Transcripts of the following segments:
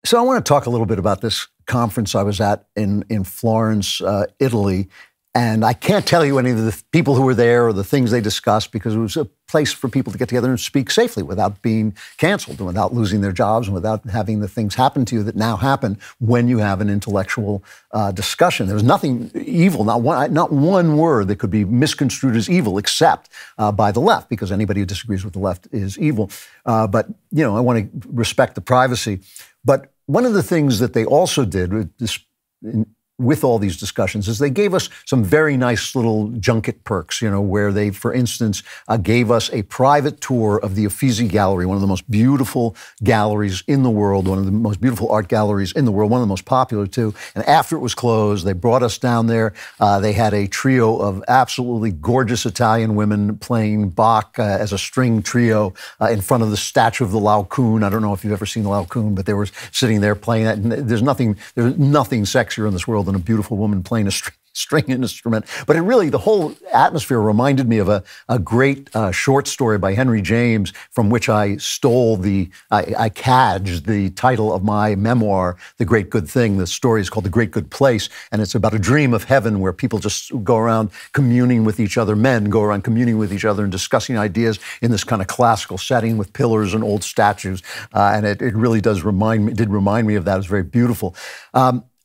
So I want to talk a little bit about this conference I was at in Florence, Italy. And I can't tell you any of the people who were there or the things they discussed, because it was a place for people to get together and speak safely without being canceled and without losing their jobs and without having the things happen to you that now happen when you have an intellectual discussion. There was nothing evil, not one word that could be misconstrued as evil except by the left, because anybody who disagrees with the left is evil. But, you know, I want to respect the privacy. But one of the things that they also did with all these discussions is they gave us some very nice little junket perks, you know, where they, for instance, gave us a private tour of the Uffizi Gallery, one of the most beautiful galleries in the world, one of the most beautiful art galleries in the world, one of the most popular too. And after it was closed, they brought us down there. They had a trio of absolutely gorgeous Italian women playing Bach as a string trio in front of the statue of the Laocoon. I don't know if you've ever seen the Laocoon, but they were sitting there playing that. And there's nothing sexier in this world than a beautiful woman playing a string instrument. But it really, the whole atmosphere reminded me of a great short story by Henry James, from which I stole I cadged the title of my memoir, The Great Good Thing. The story is called The Great Good Place, and it's about a dream of heaven where people just go around communing with each other, men go around communing with each other and discussing ideas in this kind of classical setting with pillars and old statues. And it really did remind me of that. It was very beautiful.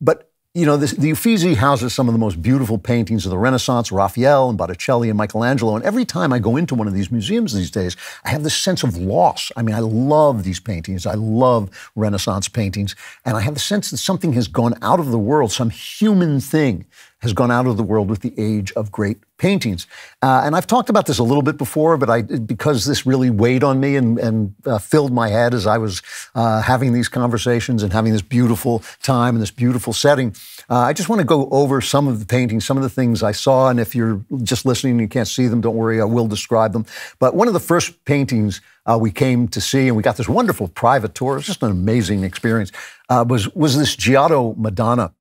But you know, the Uffizi houses some of the most beautiful paintings of the Renaissance, Raphael and Botticelli and Michelangelo. And every time I go into one of these museums these days, I have this sense of loss. I mean, I love these paintings. I love Renaissance paintings. And I have the sense that something has gone out of the world, some human thing has gone out of the world with the age of great paintings. And I've talked about this a little bit before, but because this really weighed on me and filled my head as I was having these conversations and having this beautiful time and this beautiful setting, I just want to go over some of the paintings, some of the things I saw. And if you're just listening and you can't see them, don't worry, I will describe them. But one of the first paintings we came to see, and we got this wonderful private tour, it was just an amazing experience, was this Giotto Madonna,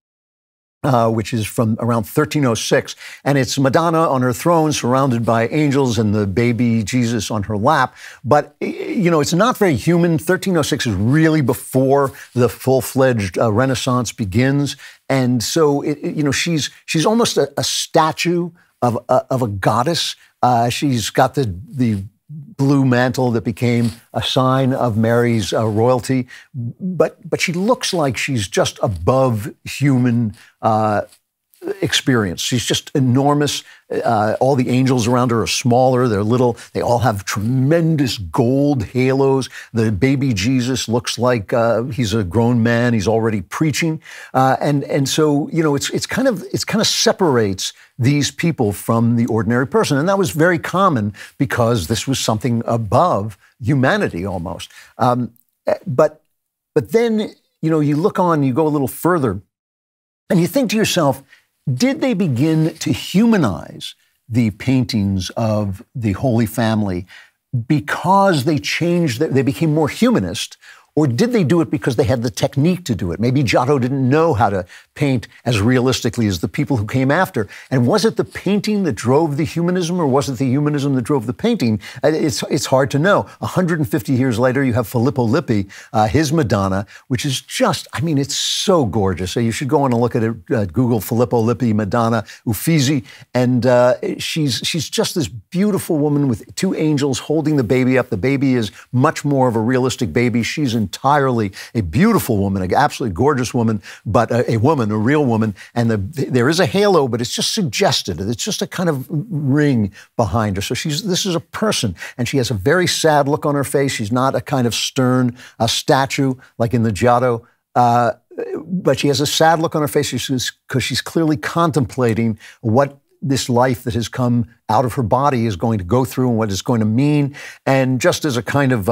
which is from around 1306. And it's Madonna on her throne surrounded by angels and the baby Jesus on her lap. But, you know, it's not very human. 1306 is really before the full-fledged Renaissance begins. And so, you know, she's almost a statue of a goddess. She's got the blue mantle that became a sign of Mary's royalty, but she looks like she's just above human experience. She's just enormous. All the angels around her are smaller. They're little. They all have tremendous gold halos. The baby Jesus looks like he's a grown man. He's already preaching, and so you know it's kind of separates these people from the ordinary person, and that was very common because this was something above humanity almost. But then you know you look on, you go a little further, and you think to yourself, did they begin to humanize the paintings of the Holy Family because they changed, they became more humanist, or did they do it because they had the technique to do it? Maybe Giotto didn't know how to paint as realistically as the people who came after. And was it the painting that drove the humanism, or was it the humanism that drove the painting? It's hard to know. 150 years later, you have Filippo Lippi, his Madonna, which is just, I mean, it's so gorgeous. So you should go on and look at it, Google Filippo Lippi, Madonna, Uffizi, and she's just this beautiful woman with two angels holding the baby up. The baby is much more of a realistic baby. She's entirely a beautiful woman, an absolutely gorgeous woman, but a real woman. And there is a halo, but it's just suggested. It's just a kind of ring behind her. So this is a person, and she has a very sad look on her face. She's not a kind of stern statue like in the Giotto, but she has a sad look on her face because she's clearly contemplating what this life that has come out of her body is going to go through and what it's going to mean. And just as a kind of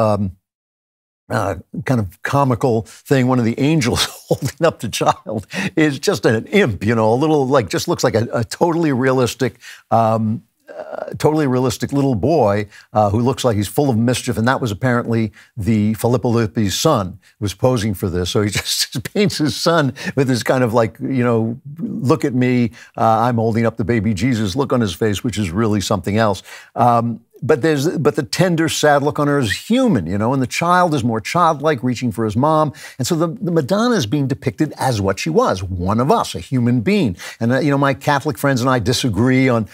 comical thing, one of the angels holding up the child is just an imp, you know, a little, like, just looks like a totally realistic little boy who looks like he's full of mischief. And that was apparently the Filippo Lippi's son who was posing for this. So he just paints his son with this kind of like, you know, look at me, I'm holding up the baby Jesus look on his face, which is really something else. but the tender, sad look on her is human, and the child is more childlike, reaching for his mom. And so the Madonna is being depicted as what she was, one of us, a human being. And, my Catholic friends and I disagree on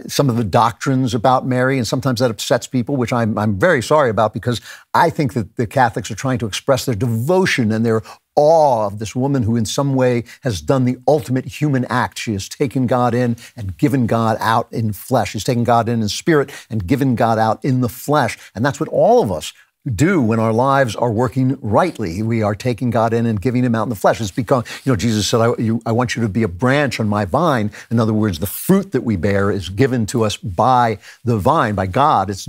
some of the doctrines about Mary, and sometimes that upsets people, which I'm very sorry about, because I think that the Catholics are trying to express their devotion and their awe of this woman who in some way has done the ultimate human act. She has taken God in and given God out in flesh. She's taken God in spirit and given God out in the flesh. And that's what all of us do when our lives are working rightly. We are taking God in and giving him out in the flesh. It's because, Jesus said, I want you to be a branch on my vine. In other words, the fruit that we bear is given to us by the vine, by God. It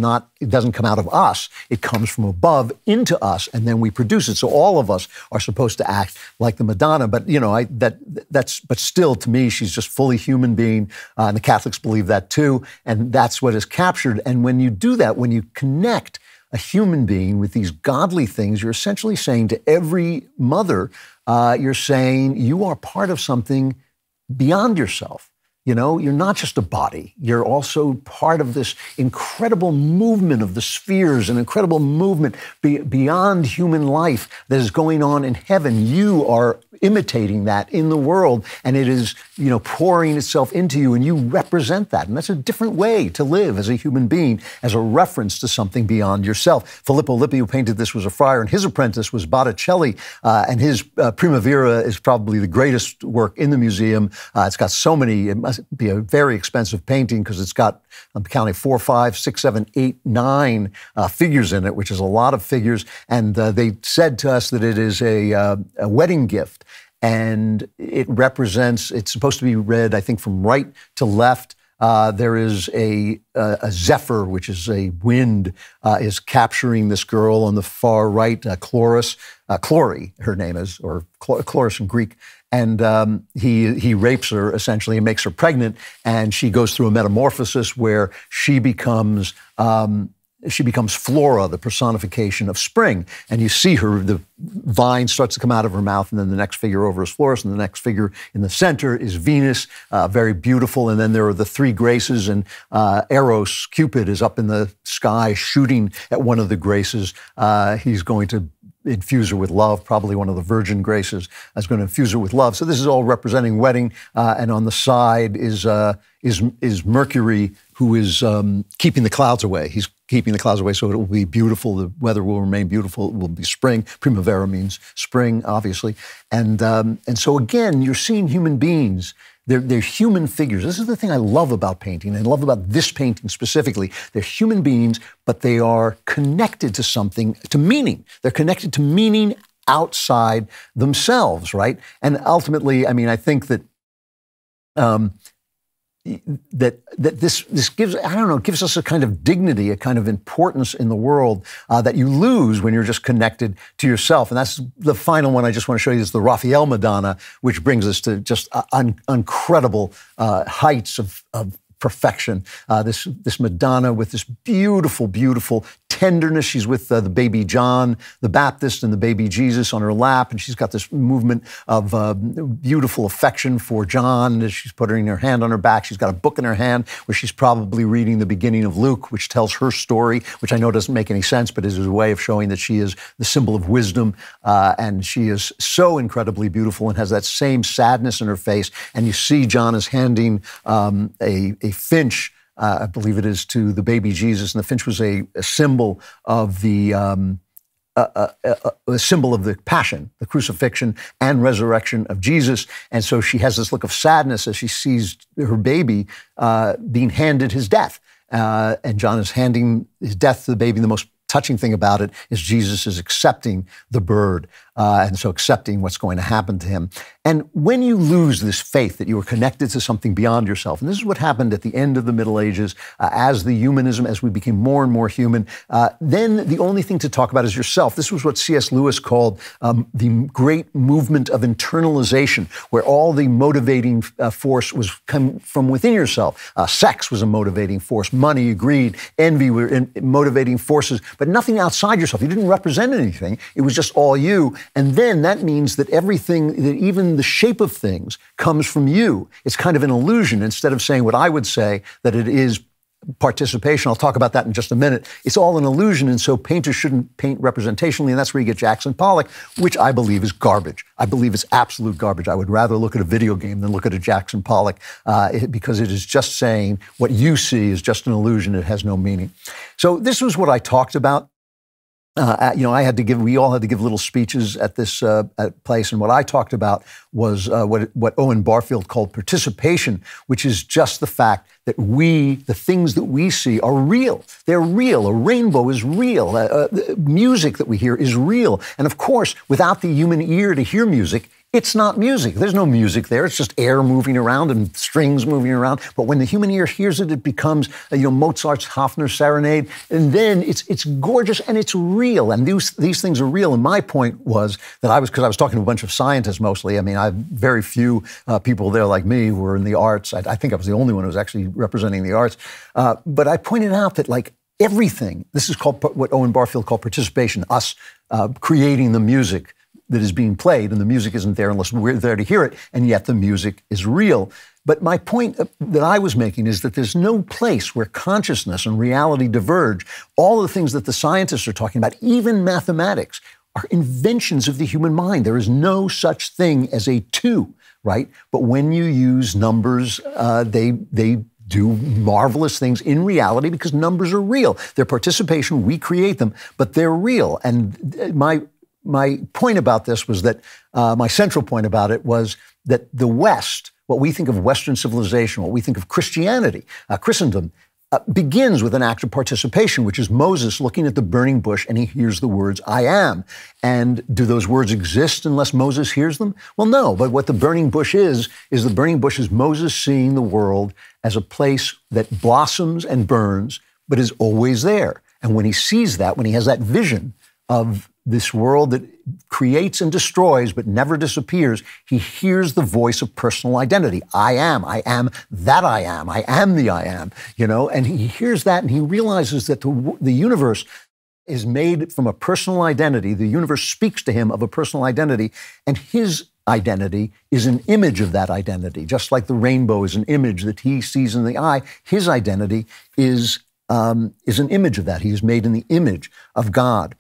doesn't come out of us. It comes from above into us, and then we produce it. So all of us are supposed to act like the Madonna. But, but still, to me, she's just fully human being. And the Catholics believe that too. And that's what is captured. And when you do that, when you connect a human being with these godly things, you're essentially saying to every mother, you're saying you are part of something beyond yourself. You're not just a body. You're also part of this incredible movement of the spheres, an incredible movement beyond human life that is going on in heaven. You are imitating that in the world, and it is, pouring itself into you, and you represent that. And that's a different way to live as a human being, as a reference to something beyond yourself. Filippo Lippi, who painted this, was a friar, and his apprentice was Botticelli, and his Primavera is probably the greatest work in the museum. It's got so many, it must be a very expensive painting because it's got, I'm counting 4, 5, 6, 7, 8, 9 figures in it, which is a lot of figures. And they said to us that it is a wedding gift. And it represents, it's supposed to be read, I think, from right to left. There is a zephyr, which is a wind, is capturing this girl on the far right, Chloe, her name is, or Chloris in Greek. And he rapes her, essentially, and makes her pregnant. And she goes through a metamorphosis where she becomes Flora, the personification of spring. And you see her, the vine starts to come out of her mouth, and then the next figure over is Florus, and the next figure in the center is Venus, very beautiful. And then there are the three graces, and Eros, Cupid, is up in the sky shooting at one of the graces. He's going to infuse her with love, probably one of the virgin graces is going to infuse her with love. So this is all representing wedding, and on the side is Mercury, who is keeping the clouds away. He's keeping the clouds away so it will be beautiful. The weather will remain beautiful. It will be spring. Primavera means spring, obviously. And so again, you're seeing human beings. They're human figures. This is the thing I love about painting, and I love about this painting specifically. They're human beings, but they are connected to something, to meaning. They're connected to meaning outside themselves, right? And ultimately, I think that this gives, gives us a kind of dignity, a kind of importance in the world that you lose when you're just connected to yourself. And that's the final one I just want to show you is the Rafael Madonna, which brings us to just incredible heights of perfection. This Madonna with this beautiful, beautiful tenderness. She's with the baby John the Baptist and the baby Jesus on her lap, and she's got this movement of beautiful affection for John as she's putting her hand on her back. She's got a book in her hand where she's probably reading the beginning of Luke, which tells her story, which I know doesn't make any sense, but is a way of showing that she is the symbol of wisdom, and she is so incredibly beautiful and has that same sadness in her face. And you see John is handing a finch, I believe it is, to the baby Jesus, and the finch was a symbol of the symbol of the passion, the crucifixion and resurrection of Jesus. And so she has this look of sadness as she sees her baby being handed his death, and John is handing his death to the baby. The most touching thing about it is Jesus is accepting the bird, and so accepting what's going to happen to him. And when you lose this faith that you are connected to something beyond yourself, and this is what happened at the end of the Middle Ages, as we became more and more human, then the only thing to talk about is yourself. This was what C.S. Lewis called the great movement of internalization, where all the motivating force was come from within yourself. Sex was a motivating force, money, greed, envy were motivating forces, but nothing outside yourself. You didn't represent anything. It was just all you. And then that means that everything, that even the shape of things comes from you. It's kind of an illusion. Instead of saying what I would say, that it is participation. I'll talk about that in just a minute. It's all an illusion, and so painters shouldn't paint representationally, and that's where you get Jackson Pollock, which I believe is garbage. I believe it's absolute garbage. I would rather look at a video game than look at a Jackson Pollock because it is just saying what you see is just an illusion. It has no meaning. So this was what I talked about. We all had to give little speeches at this place, and what I talked about was what Owen Barfield called participation, which is just the fact that the things that we see are real. They're real. A rainbow is real. Music that we hear is real. And of course, without the human ear to hear music, it's not music. There's no music there. It's just air moving around and strings moving around. But when the human ear hears it, it becomes, Mozart's Hafner Serenade. And then it's gorgeous and it's real. And these things are real. And my point was that because I was talking to a bunch of scientists mostly. I mean, I have very few people there like me who are in the arts. I think I was the only one who was actually representing the arts. But I pointed out that everything, this is called what Owen Barfield called participation, us creating the music that is being played, and the music isn't there unless we're there to hear it, and yet the music is real. But my point that I was making is that there's no place where consciousness and reality diverge. All of the things that the scientists are talking about, even mathematics, are inventions of the human mind. There is no such thing as a two, right? But when you use numbers, they do marvelous things in reality because numbers are real. They're participation, we create them, but they're real. And my point about this was that, my central point about it was that the West, what we think of Western civilization, what we think of Christianity, Christendom, begins with an act of participation, which is Moses looking at the burning bush and he hears the words, I am. And do those words exist unless Moses hears them? Well, no, but what the burning bush is the burning bush is Moses seeing the world as a place that blossoms and burns, but is always there. And when he sees that, when he has that vision of this world that creates and destroys but never disappears, he hears the voice of personal identity. I am that I am the I am, and he hears that and he realizes that the universe is made from a personal identity. The universe speaks to him of a personal identity, and his identity is an image of that identity. Just like the rainbow is an image that he sees in the eye, his identity is an image of that. He is made in the image of God.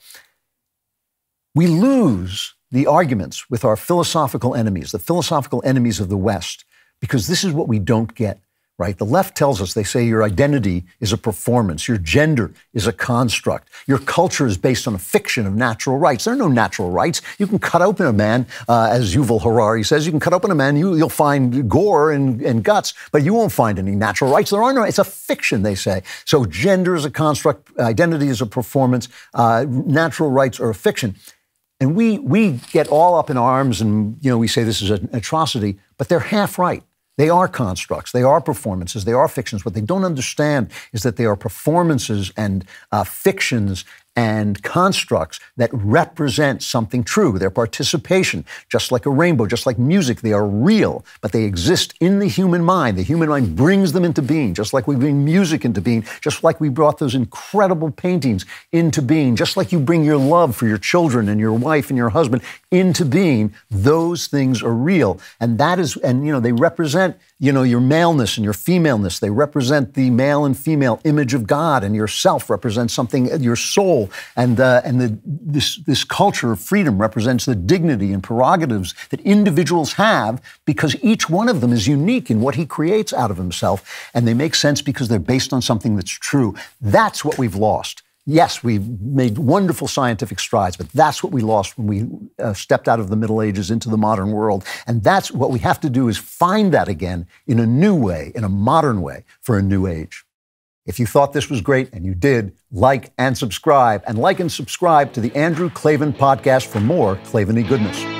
We lose the arguments with our philosophical enemies, the philosophical enemies of the West, because this is what we don't get, right? The left tells us, they say your identity is a performance, your gender is a construct, your culture is based on a fiction of natural rights. There are no natural rights. You can cut open a man, as Yuval Harari says, you can cut open a man, you'll find gore and guts, but you won't find any natural rights. There are no, it's a fiction, they say. So gender is a construct, identity is a performance, natural rights are a fiction. And we get all up in arms and, we say this is an atrocity, but they're half right. They are constructs. They are performances. They are fictions. What they don't understand is that they are performances and fictions and constructs that represent something true. Their participation, just like a rainbow, just like music, they are real, but they exist in the human mind. The human mind brings them into being, just like we bring music into being, just like we brought those incredible paintings into being, just like you bring your love for your children and your wife and your husband into being. Those things are real. And that is, they represent, your maleness and your femaleness. They represent the male and female image of God, and yourself represents something, your soul. And this culture of freedom represents the dignity and prerogatives that individuals have because each one of them is unique in what he creates out of himself. And they make sense because they're based on something that's true. That's what we've lost. Yes, we've made wonderful scientific strides, but that's what we lost when we stepped out of the Middle Ages into the modern world. And that's what we have to do, is find that again in a new way, in a modern way, for a new age. If you thought this was great, and you did, like and subscribe to the Andrew Klavan Podcast for more Klavan-y goodness.